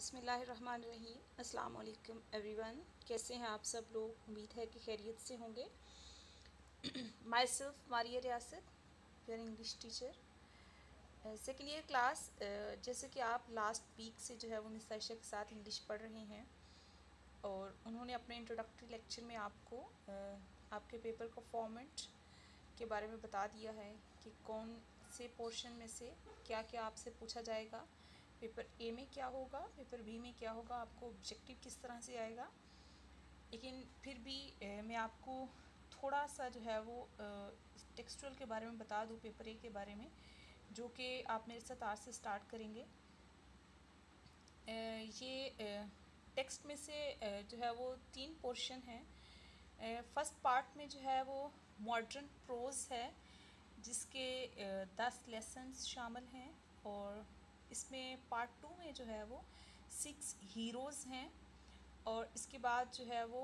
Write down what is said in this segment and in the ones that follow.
बिस्मिल्लाहिर्रहमानिर्रहीम। अस्सलाम वालेकुम एवरीवन। कैसे हैं आप सब लोग? उम्मीद है कि खैरियत से होंगे। माई सेल्फ मारिया रियासत, your English teacher. Second year class. जैसे कि आप लास्ट वीक से जो है वो मिस आयशा के साथ इंग्लिश पढ़ रहे हैं और उन्होंने अपने इंट्रोडक्टरी लेक्चर में आपको आपके पेपर का फॉर्मेट के बारे में बता दिया है कि कौन से पोर्शन में से क्या क्या आपसे पूछा जाएगा, पेपर ए में क्या होगा, पेपर बी में क्या होगा, आपको ऑब्जेक्टिव किस तरह से आएगा। लेकिन फिर भी मैं आपको थोड़ा सा जो है वो टेक्सचुअल के बारे में बता दूं, पेपर ए के बारे में, जो कि आप मेरे साथ आज से स्टार्ट करेंगे। ये टेक्स्ट में से जो है वो 3 पोर्शन हैं। फर्स्ट पार्ट में जो है वो मॉडर्न प्रोज़ है, जिसके 10 लेसन्स शामिल हैं, और इसमें पार्ट 2 में जो है वो 6 हीरोज़ हैं, और इसके बाद जो है वो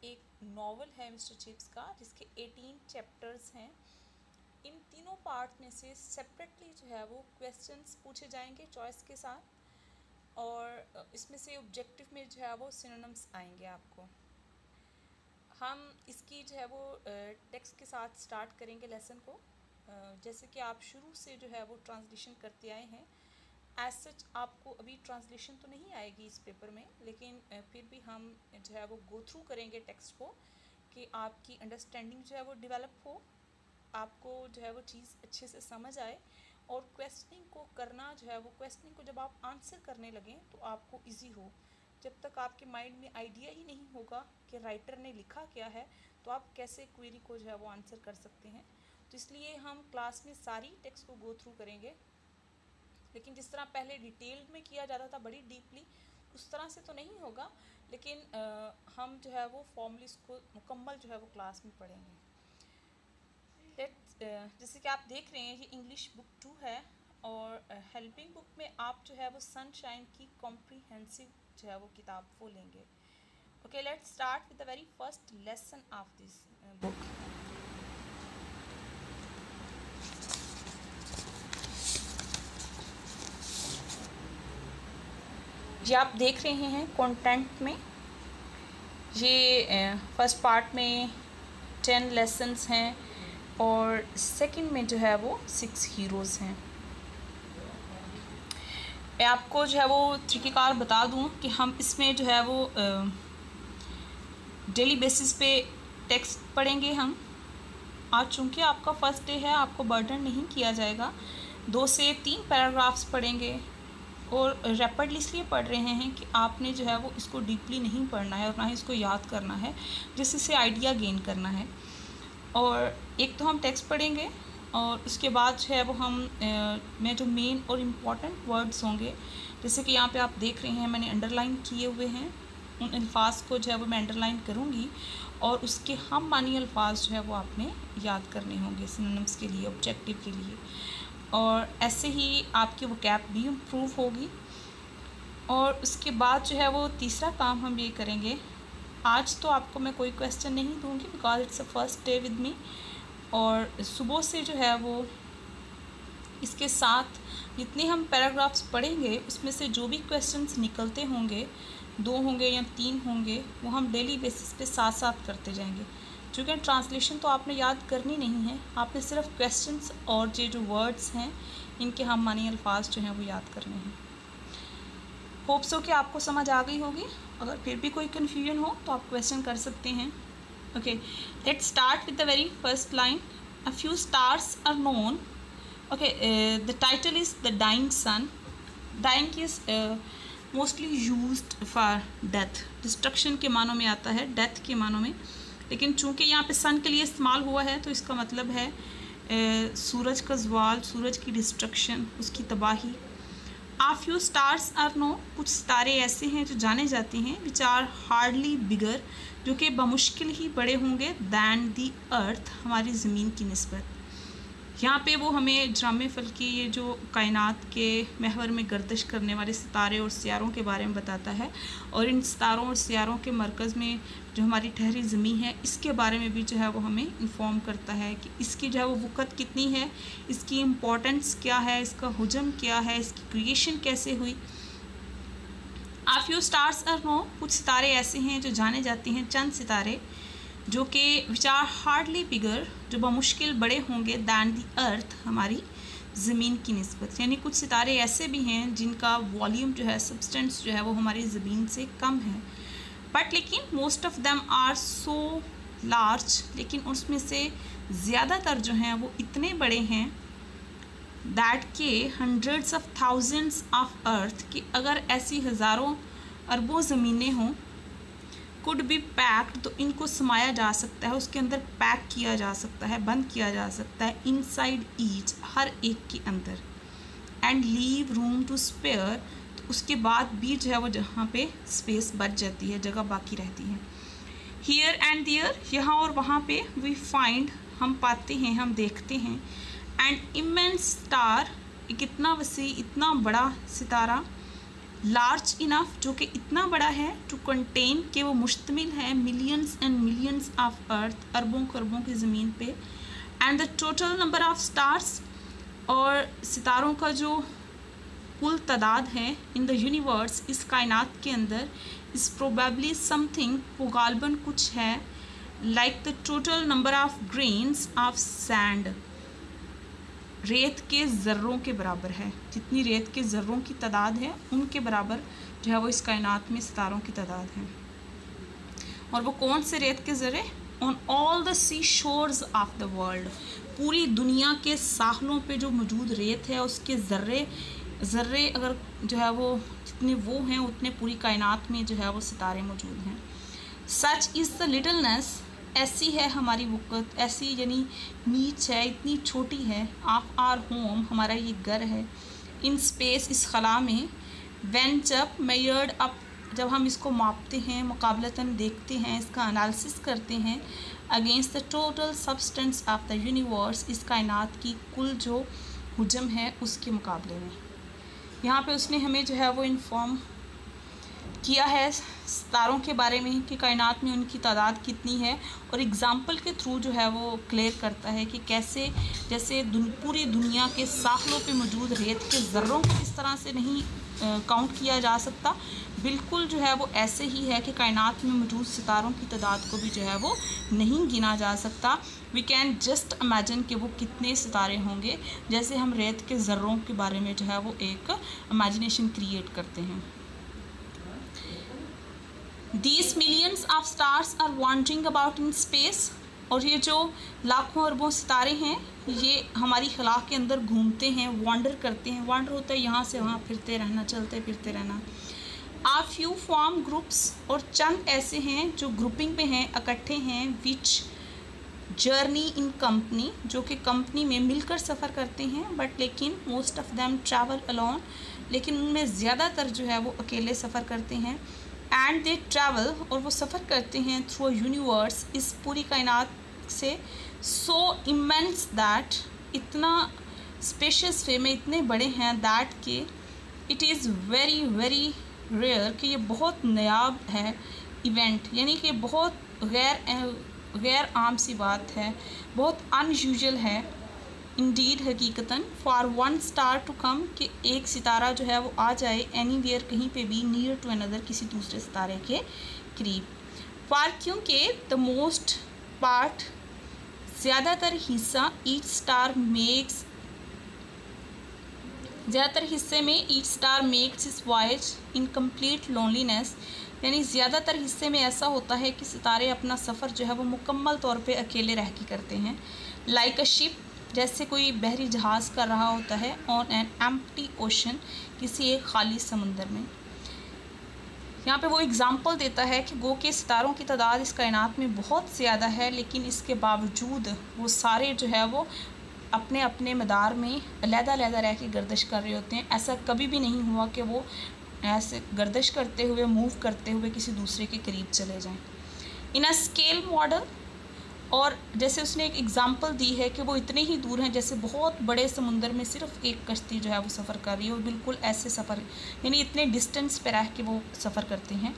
एक नावल है मिस्टर चिप्स का, जिसके 18 चैप्टर्स हैं। इन तीनों पार्ट में से सेपरेटली जो है वो क्वेश्चंस पूछे जाएंगे चॉइस के साथ, और इसमें से ऑब्जेक्टिव में जो है वो सिनोनिम्स आएंगे आपको। हम इसकी जो है वो टेक्स्ट के साथ स्टार्ट करेंगे लेसन को। जैसे कि आप शुरू से जो है वो ट्रांसलेशन करते आए हैं, एज सच आपको अभी ट्रांसलेशन तो नहीं आएगी इस पेपर में, लेकिन फिर भी हम जो है वो गो थ्रू करेंगे टेक्स्ट को, कि आपकी अंडरस्टैंडिंग जो है वो डेवलप हो, आपको जो है वो चीज़ अच्छे से समझ आए, और क्वेश्चनिंग को करना जो है वो, क्वेश्चनिंग को जब आप आंसर करने लगें तो आपको ईजी हो। जब तक आपके माइंड में आइडिया ही नहीं होगा कि राइटर ने लिखा क्या है, तो आप कैसे क्वेरी को जो है वो आंसर कर सकते हैं। तो इसलिए हम क्लास में सारी टेक्स्ट को गो थ्रू करेंगे, लेकिन जिस तरह पहले डिटेल्ड में किया जाता था बड़ी डीपली, उस तरह से तो नहीं होगा, लेकिन हम जो है वो फॉर्मली इसको मुकम्मल जो है वो क्लास में पढ़ेंगे। जैसे कि आप देख रहे हैं, ये इंग्लिश बुक 2 है, और हेल्पिंग बुक में आप जो है वो सनशाइन की कॉम्प्रीहेंसिव जो है वो किताब वो लेंगे। Okay, let's start with the very first lesson of this book. ये आप देख रहे हैं कंटेंट में, ये फर्स्ट पार्ट में 10 लेसन्स हैं, और सेकंड में जो है वो 6 हीरोज़ हैं। मैं आपको जो है वो तरीक़ेकार बता दूं कि हम इसमें जो है वो डेली बेसिस पे टेक्स्ट पढ़ेंगे। हम आज चूँकि आपका फर्स्ट डे है, आपको बर्डन नहीं किया जाएगा। 2 से 3 पैराग्राफ्स पढ़ेंगे, और रैपिडली इसलिए पढ़ रहे हैं कि आपने जो है वो इसको डीपली नहीं पढ़ना है, और ना ही इसको याद करना है, जिससे आइडिया गेन करना है। और एक तो हम टेक्स्ट पढ़ेंगे, और उसके बाद जो है वो हम में जो मेन और इम्पॉर्टेंट वर्ड्स होंगे, जैसे कि यहाँ पे आप देख रहे हैं मैंने अंडरलाइन किए हुए हैं, उन अल्फाज को जो है वो मैं अंडरलाइन करूँगी, और उसके हम मानी अल्फाज जो है वो आपने याद करने होंगे सिनोनिम्स के लिए, ऑब्जेक्टिव के लिए, और ऐसे ही आपकी वोकैब भी इम्प्रूव होगी। और उसके बाद जो है वो तीसरा काम हम ये करेंगे, आज तो आपको मैं कोई क्वेश्चन नहीं दूंगी because it's a first day with me, और सुबह से जो है वो इसके साथ जितने हम पैराग्राफ्स पढ़ेंगे, उसमें से जो भी क्वेश्चंस निकलते होंगे, 2 होंगे या 3 होंगे, वो हम डेली बेसिस पे साथ साथ करते जाएंगे। क्योंकि ट्रांसलेशन तो आपने याद करनी नहीं है, आपने सिर्फ क्वेश्चंस और ये जो वर्ड्स हैं इनके हम मानी अल्फाज जो हैं वो याद करने हैं। होप सो कि आपको समझ आ गई होगी। अगर फिर भी कोई कन्फ्यूजन हो तो आप क्वेश्चन कर सकते हैं। Okay, let's start with the very first line. A few stars are known. Okay, the title is the dying sun. Dying is mostly used for death, destruction के मानों में आता है, डेथ के मानों में, लेकिन चूंकि यहाँ पे सन के लिए इस्तेमाल हुआ है तो इसका मतलब है सूरज का ज़वाल, सूरज की डिस्ट्रक्शन, उसकी तबाही। A few stars are known, कुछ सितारे ऐसे हैं जो जाने जाते हैं, विच आर हार्डली बिगर, जो कि बमुश्किल ही बड़े होंगे, दैन दी अर्थ, हमारी ज़मीन की निस्बत। यहाँ पे वो हमें ड्रामे फल्की, ये जो कायनात के महवर में गर्दिश करने वाले सितारे और सियारों के बारे में बताता है, और इन सितारों और सियारों के मरकज़ में जो हमारी ठहरी ज़मीन है, इसके बारे में भी जो है वो हमें इन्फॉर्म करता है कि इसकी जो है वो वक़्त कितनी है, इसकी इम्पोर्टेंस क्या है, इसका हुजम क्या है, इसकी क्रिएशन कैसे हुई। A few stars are known, कुछ सितारे ऐसे हैं जो जाने जाते हैं, चंद सितारे जो कि विच आर हार्डली बिगर, जो बमुश्किल बड़े होंगे दैन दी अर्थ, हमारी ज़मीन की निस्बत। यानी कुछ सितारे ऐसे भी हैं जिनका वॉल्यूम जो है, सब्सटेंस जो है वो हमारी ज़मीन से कम है, बट लेकिन most of them are so large, लेकिन उसमें से ज़्यादातर जो हैं वो इतने बड़े हैं दैट के hundreds of thousands of earth, कि अगर ऐसी हज़ारों अरबों ज़मीनें हों, कुड बी पैक्ड, तो इनको समाया जा सकता है, उसके अंदर पैक किया जा सकता है, बंद किया जा सकता है, इनसाइड ईच, हर एक के अंदर, and leave room to spare, तो उसके बाद भी जो है वो जहाँ पे स्पेस बच जाती है, जगह बाकी रहती है। हियर एंड देयर, यहाँ और वहाँ पे, वी फाइंड, हम पाते हैं, हम देखते हैं, एंड इमेंस स्टार, एक इतना वसी, इतना बड़ा सितारा, लार्ज इनफ, जो कि इतना बड़ा है, टू कंटेन, कि वो मुश्तमिल है, millions and millions of earth, अरबों खरबों की ज़मीन पे, and the total number of stars, और सितारों का जो कुल तादाद है इन द यूनिवर्स, इस कायनात के अंदर, इज़ प्रोबेबली समथिंग, वो गालबन कुछ है, like the total number of grains of sand, रेत के ज़र्रों के बराबर है, जितनी रेत के ज़र्रों की तादाद है उनके बराबर जो है वो इस कायनात में सितारों की तादाद है। और वो कौन से रेत के ज़र्रे? On all the sea shores of the world, पूरी दुनिया के साहलों पे जो मौजूद रेत है उसके ज़र्रे अगर जो है वो जितने वो हैं उतने पूरी कायनात में जो है वो सितारे मौजूद हैं। सच इज़ द लिटलनेस, ऐसी है हमारी वक़्त, ऐसी यानी नीच है, इतनी छोटी है, ऑफ आर होम, हमारा ये घर है, इन स्पेस, इस खला में, व्हेन, जब, मेयर्ड अप, जब हम इसको मापते हैं, मुकाबलतन देखते हैं, इसका एनालिसिस करते हैं, against the total substance of the universe, इस कायनात की कुल जो हुजम है उसके मुकाबले में। यहाँ पे उसने हमें जो है वो इन्फॉर्म किया है सितारों के बारे में कि कायनात में उनकी तादाद कितनी है, और एग्ज़ाम्पल के थ्रू जो है वो क्लियर करता है कि कैसे, जैसे पूरी दुनिया के साहलों पे मौजूद रेत के ज़र्रों को इस तरह से नहीं काउंट किया जा सकता, बिल्कुल जो है वो ऐसे ही है कि कायनात में मौजूद सितारों की तादाद को भी जो है वो नहीं गिना जा सकता। वी कैन जस्ट इमेजिन कि वो कितने सितारे होंगे, जैसे हम रेत के ज़र्रों के बारे में जो है वो एक इमेजिनेशन क्रिएट करते हैं। These millions of stars are wandering about in space, और ये जो लाखों अरबों सितारे हैं ये हमारी खला के अंदर घूमते हैं, वांडर करते हैं, वांडर होता है यहाँ से वहाँ फिरते रहना, चलते फिरते रहना। आ फ्यू फॉर्म ग्रुप्स, और चंद ऐसे हैं जो ग्रुपिंग में हैं, इकट्ठे हैं, विच जर्नी इन कंपनी, जो कि कंपनी में मिलकर सफ़र करते हैं, बट लेकिन most of them travel alone, लेकिन उनमें ज़्यादातर जो है वो अकेले सफ़र करते हैं, एंड दे ट्रैवल, और वो सफ़र करते हैं थ्रू यूनिवर्स, इस पूरी कायनात से, सो इमेंस दैट, इतना स्पेशियस वे में इतने बड़े हैं, दैट के it is very very rare, कि ये बहुत नायाब है इवेंट, यानी कि बहुत गैर आम सी बात है, बहुत अनयूजुअल है इंडीड, हकीकतन, for one star to come, कि एक सितारा जो है वो आ जाए एनीवेयर, कहीं पे भी, नियर टू अनदर, किसी दूसरे सितारे के करीब, फॉर, क्योंकि द मोस्ट पार्ट, ज़्यादातर हिस्सा, ईच स्टार मेक्स, ज़्यादातर हिस्से में ईच स्टार मेक्स इस वॉयज इन कंप्लीट लोनलीनेस, यानी ज़्यादातर हिस्से में ऐसा होता है कि सितारे अपना सफ़र जो है वो मुकम्मल तौर पे अकेले रह के करते हैं, लाइक अ शिप, जैसे कोई बहरी जहाज़ कर रहा होता है, ऑन एन एम्प्टी ओशन, किसी एक खाली समुंदर में। यहाँ पे वो एग्ज़ाम्पल देता है कि गो के सितारों की तादाद इस कायनात में बहुत ज़्यादा है, लेकिन इसके बावजूद वो सारे जो है वो अपने अपने मदार में अलग-अलग रह के गर्दिश कर रहे होते हैं। ऐसा कभी भी नहीं हुआ कि वो ऐसे गर्दिश करते हुए, मूव करते हुए किसी दूसरे के करीब चले जाएं। इन अ स्केल मॉडल, और जैसे उसने एक एग्ज़ाम्पल दी है कि वो इतने ही दूर हैं जैसे बहुत बड़े समुंदर में सिर्फ एक कश्ती जो है वो सफ़र कर रही है, और बिल्कुल ऐसे सफ़र, यानी इतने डिस्टेंस पे रह के वो सफ़र करते हैं।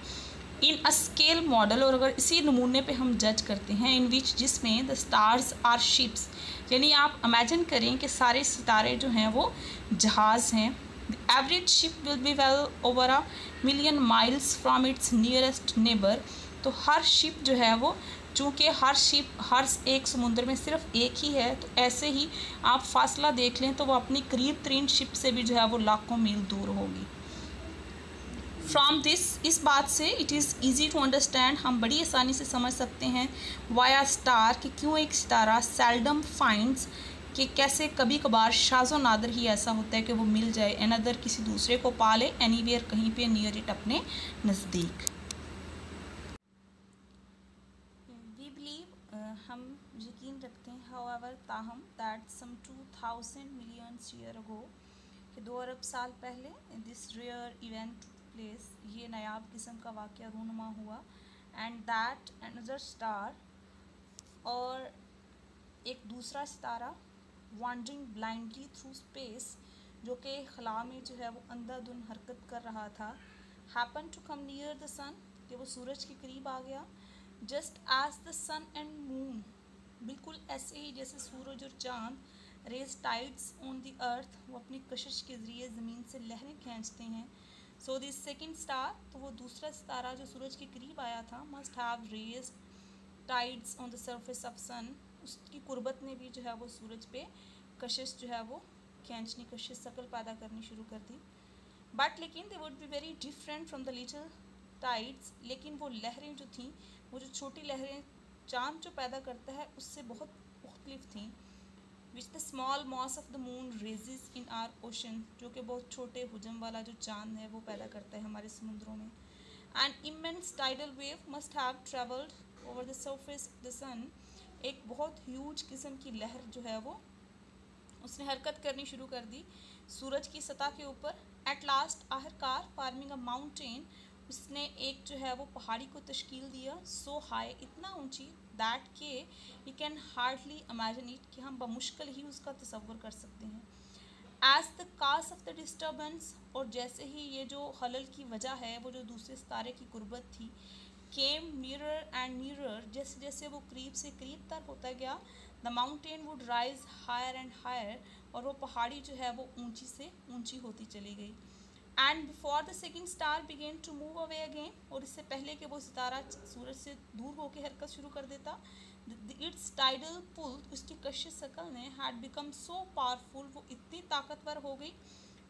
इन अ स्केल मॉडल, और अगर इसी नमूने पे हम जज करते हैं, इन विच, जिसमें द स्टार्स आर शिप्स, यानी आप इमेजिन करें कि सारे सितारे जो हैं वो जहाज़ हैं, the average ship will be well over a million miles from its nearest neighbour. तो हर शिप जो है वो, चूँकि हर शिप हर एक समुद्र में सिर्फ एक ही है, तो ऐसे ही आप फासला देख लें तो वो अपनी करीब तरीन शिप से भी जो है वो लाखों मील दूर होगी। फ्रॉम दिस, इस बात से it is easy to understand, हम बड़ी आसानी से समझ सकते हैं वाई आ स्टार, कि क्यों एक सितारा सेल्डम फाइंड्स, कि कैसे कभी कभार शाज़ो नादर ही ऐसा होता है कि वो मिल जाए अनदर, किसी दूसरे को पा ले, एनीवेयर कहीं पे, नियर इट अपने नज़दीक। वी बिलीव, हम यकीन रखते हैं, हाउएवर ताहम, that some 2000 million year ago, कि 2 अरब साल पहले दिस रेयर इवेंट प्लेस, ये नायाब किस्म का वाक़या रूनुमा हुआ, एंड दैट अनदर स्टार, और एक दूसरा सितारा, वॉन्डरिंग ब्लाइंडली थ्रू स्पेस, जो कि खला में जो है वो अंधाधुन हरकत कर रहा था, happen to come near the sun, कि वो सूरज के करीब आ गया, just as the sun and moon, बिल्कुल ऐसे ही जैसे सूरज और चाँद, raise tides on the earth, वो अपनी कशिश के ज़रिए ज़मीन से लहरें खींचते हैं। सो दिस सेकेंड स्टार, तो वो दूसरा सितारा जो सूरज के करीब आया था, must have raise tides on the surface of sun, उसकी कुर्बत ने भी जो है वो सूरज पे कशिश जो है वो खींचनी, कशिश शकल पैदा करनी शुरू कर दी। बट लेकिन they would be very different from the little tides, लेकिन वो लहरें जो थीं, वो जो छोटी लहरें चाँद जो पैदा करता है उससे बहुत मुख्तलिफ थीं, which the small mass of the moon raises in our ocean, जो कि बहुत छोटे हुजम वाला जो चाँद है वो पैदा करता है हमारे समुद्रों में। An immense tidal wave must have travelled over the surface of the sun, एक बहुत ह्यूज किस्म की लहर जो है वो उसने हरकत करनी शुरू कर दी सूरज की सतह के ऊपर। एट लास्ट, आखिरकार, फार्मिंग अ माउंटेन, उसने एक जो है वो पहाड़ी को तश्कील दिया, सो हाई, इतना ऊंची, दैट के you can hardly imagine it, कि हम बमुश्किल ही उसका तसव्वुर कर सकते हैं। As the cause of the disturbance, और जैसे ही ये जो खलल की वजह है, वो जो दूसरे सितारे की गुर्बत थी, केम नियरर एंड नियरर, जैसे जैसे वो करीब से करीब तर होता गया, the mountain would rise higher and higher, और वो पहाड़ी जो है वो ऊंची से ऊंची होती चली गई। And before the second star began to move away again, और इससे पहले कि वो सितारा सूरज से दूर होकर हरकत शुरू कर देता, इट्स टाइडल पुल, उसकी कशिश शकल ने, हैड बिकम सो पावरफुल, वो इतनी ताकतवर हो गई,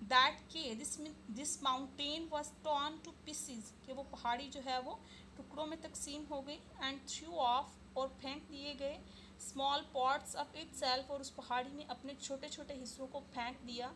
दैट के this mountain was torn to pieces, कि वो पहाड़ी जो है वो टुकड़ों में तकसीम हो गई, एंड थ्रू ऑफ, और फेंक दिए गए, small pots of it self, और उस पहाड़ी ने अपने छोटे छोटे हिस्सों को फेंक दिया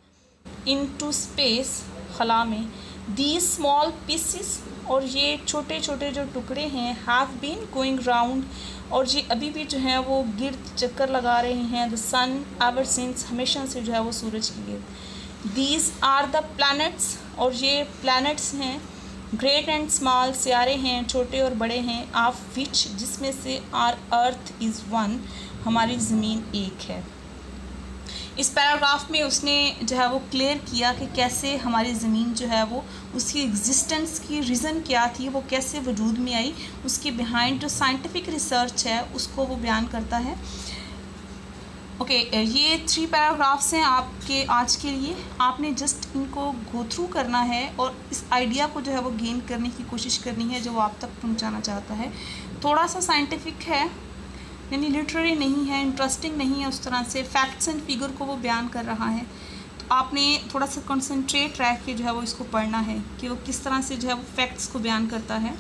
इनटू स्पेस, खला में। दीज स्मॉल पीसेस, और ये छोटे छोटे जो टुकड़े हैं, हैव बीन गोइंग राउंड, और ये अभी भी जो है वो गिर्द चक्कर लगा रहे हैं, द सन एवर सिंस, हमेशा से जो है वो सूरज की गिर्द। दीज आर द प्लैनेट्स, और ये प्लैनेट्स हैं, ग्रेट एंड स्मॉल, सियारे हैं, छोटे और बड़े हैं, ऑफ विच, जिसमें से आर अर्थ इज़ वन, हमारी ज़मीन एक है। इस पैराग्राफ में उसने जो है वो क्लियर किया कि कैसे हमारी ज़मीन जो है वो, उसकी एग्जिस्टेंस की रीज़न क्या थी, वो कैसे वजूद में आई, उसके बिहाइंड जो साइंटिफिक रिसर्च है उसको वो बयान करता है। ओके, ये 3 पैराग्राफ्स हैं आपके आज के लिए। आपने जस्ट इनको गो थ्रू करना है और इस आइडिया को जो है वो गेन करने की कोशिश करनी है जो वो आप तक पहुंचाना चाहता है। थोड़ा सा साइंटिफिक है, यानी लिटरेरी नहीं है, इंटरेस्टिंग नहीं है, उस तरह से फैक्ट्स एंड फिगर को वो बयान कर रहा है। तो आपने थोड़ा सा कंसंट्रेट रह के जो है वो इसको पढ़ना है कि वो किस तरह से जो है वो फैक्ट्स को बयान करता है।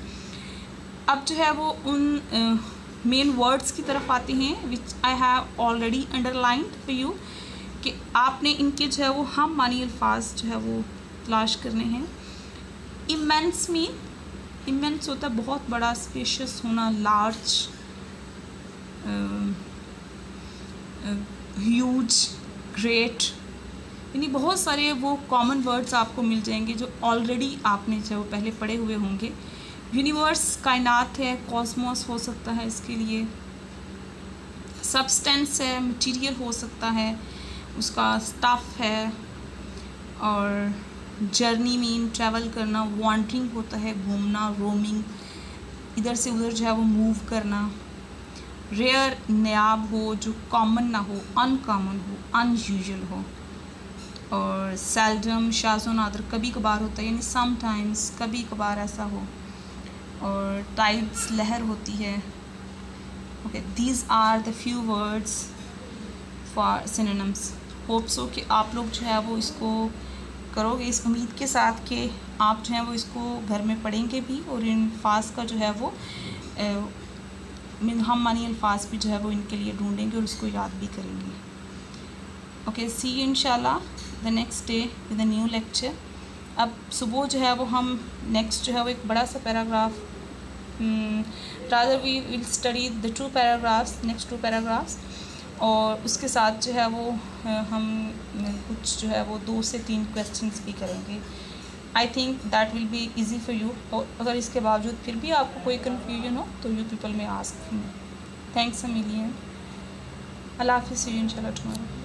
अब जो है वो उन मेन वर्ड्स की तरफ आते हैं which I have already underlined for you, कि आपने इनके जो है वो हम मानी अल्फाज जो है वो तलाश करने हैं। इमेंस मीन, इमेंस होता है बहुत बड़ा, स्पेशियस होना, लार्ज, ह्यूज, ग्रेट, यानी बहुत सारे वो कॉमन वर्ड्स आपको मिल जाएंगे जो ऑलरेडी आपने जो वो पहले पढ़े हुए होंगे। यूनिवर्स, कायनात है, कॉस्मोस हो सकता है इसके लिए, सब्सटेंस है, मटेरियल हो सकता है, उसका स्टफ है, और जर्नी मीन ट्रैवल करना, वॉन्डरिंग होता है घूमना, रोमिंग, इधर से उधर जो है वो मूव करना, रेयर नायाब हो, जो कॉमन ना हो, अनकॉमन हो, अनयूजुअल हो। और सेल्डम, शाज़ो नादर कभी कभार होता है, यानी सम टाइम्स, कभी कभार ऐसा हो। और टाइड्स लहर होती है। Okay, these are the few words for synonyms. Hope so कि आप लोग जो है वो इसको करोगे, इस उम्मीद के साथ कि आप जो है वो इसको घर में पढ़ेंगे भी और इन अल्फाज का जो है वो हम मानी अल्फाज भी जो है वो इनके लिए ढूंढेंगे और उसको याद भी करेंगे। ओके, सी यू इंशाल्लाह the next day with a new lecture. अब सुबह जो है वो हम नेक्स्ट जो है वो एक बड़ा सा paragraph, rather we will study the 2 paragraphs, next 2 paragraphs, और उसके साथ जो है वो हम कुछ जो है वो 2 से 3 क्वेश्चंस भी करेंगे। I think that will be easy for you. और अगर इसके बावजूद फिर भी आपको कोई कन्फ्यूजन हो तो you people may ask me. Thanks a million. अल्लाह हाफिज़, सी यू इंशाल्लाह टुमारो।